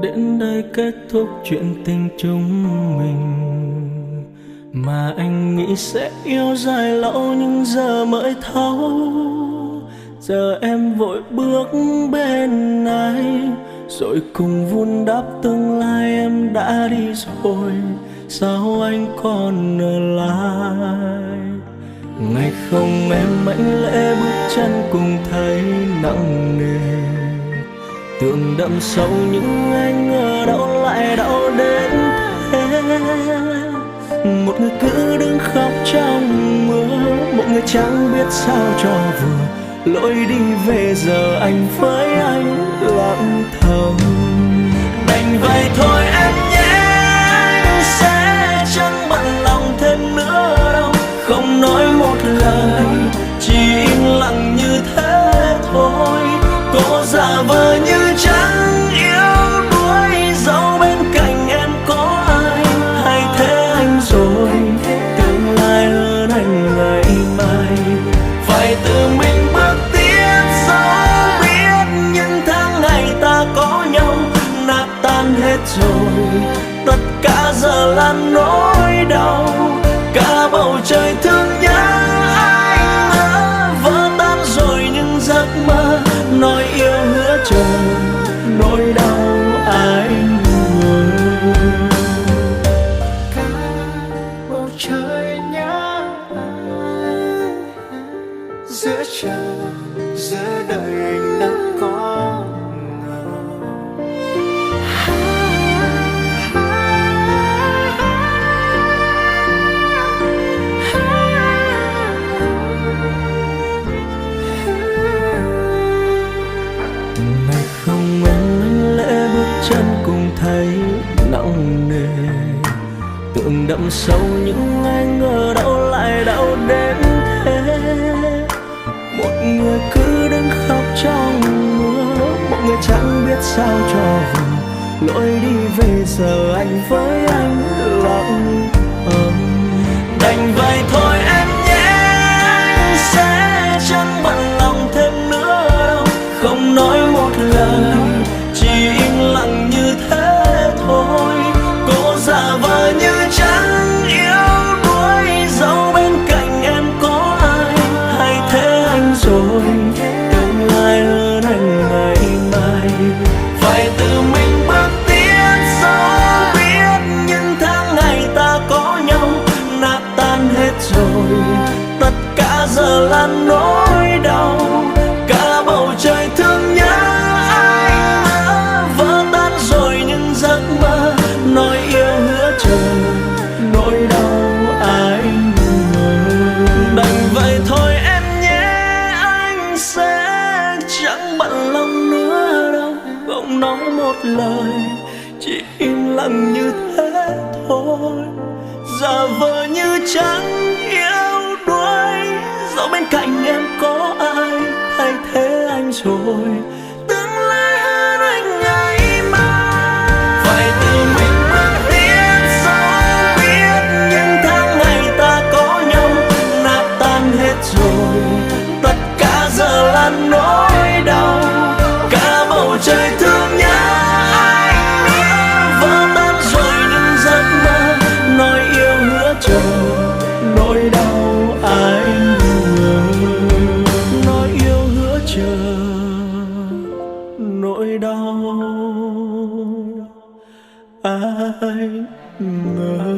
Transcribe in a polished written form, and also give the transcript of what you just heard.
Đến đây kết thúc chuyện tình chúng mình, mà anh nghĩ sẽ yêu dài lâu nhưng giờ mới thấu. Giờ em vội bước bên anh, rồi cùng vun đắp tương lai. Em đã đi rồi, sao anh còn ở lại? Ngày không em mãnh lễ bước chân cùng thấy nặng nề, tưởng đậm sâu nhưng anh ngờ đâu lại đau đến thế. Một người cứ đứng khóc trong mưa, một người chẳng biết sao cho vừa. Lối đi về giờ anh với anh lặng thầm. Đành vậy thôi em nhé, anh sẽ chẳng bận lòng thêm nữa đâu. Không nói một lời, chỉ im lặng như thế thôi. Cố giả vờ như chẳng yêu đuối, dẫu bên cạnh em có ai. Hay thế anh rồi, tương lai hơn anh ngày mai. Phải tự mình bước tiếp, dẫu biết những tháng ngày ta có nhau nát tan hết rồi. Tất cả giờ là nỗi đau, cả bầu trời thương nhớ anh nữa. Vỡ tan rồi những giấc mơ, nói yêu hứa chờ, nỗi đau anh ngờ. Cả bầu trời nhớ giữa chờ, giữa đời anh đã có ngờ. Ngày không em anh lễ bước chân cùng thấy nặng nề, tưởng đậm sâu nhưng anh ngờ đâu lại đau đến thế. Một người cứ đứng khóc trong mưa, một người chẳng biết sao cho vừa. Lối đi về giờ anh với anh lặng thầm. Đành vậy thôi em nhé, anh sẽ chẳng bận lòng thêm nữa đâu. Không nói một lời, chỉ im lặng như thế thôi. Cố giả vờ như chẳng yêu đuối, dẫu bên cạnh em có ai. Hay thế anh rồi, tương lai hơn anh ngày mai. Phải tự mình bước tiếp, dẫu biết những tháng ngày ta có nhau nát tan hết rồi. Tất cả giờ là nỗi đau, cả bầu trời thương nhớ anh nữa. Vỡ tan rồi những giấc mơ, nói yêu hứa chờ, nỗi đau anh ngờ. Đành vậy thôi em nhé, anh sẽ chẳng bận lòng nữa đâu. Không nói một lời, chỉ im lặng như thế thôi. Giả vờ như chẳng yêu đuối, dẫu bên cạnh em có ai. Thay thế anh rồi, tương lai hơn anh ngày mai. Phải tự mình bước tiếp, dẫu biết những tháng ngày ta có nhau nát tan hết rồi. Tất cả giờ là nỗi đau, cả bầu trời thương nhớ anh nữa. Vỡ tan rồi những giấc mơ, nói yêu hứa chờ, nỗi đau anh ngờ. Nói yêu hứa chờ, nỗi đau anh ngờ.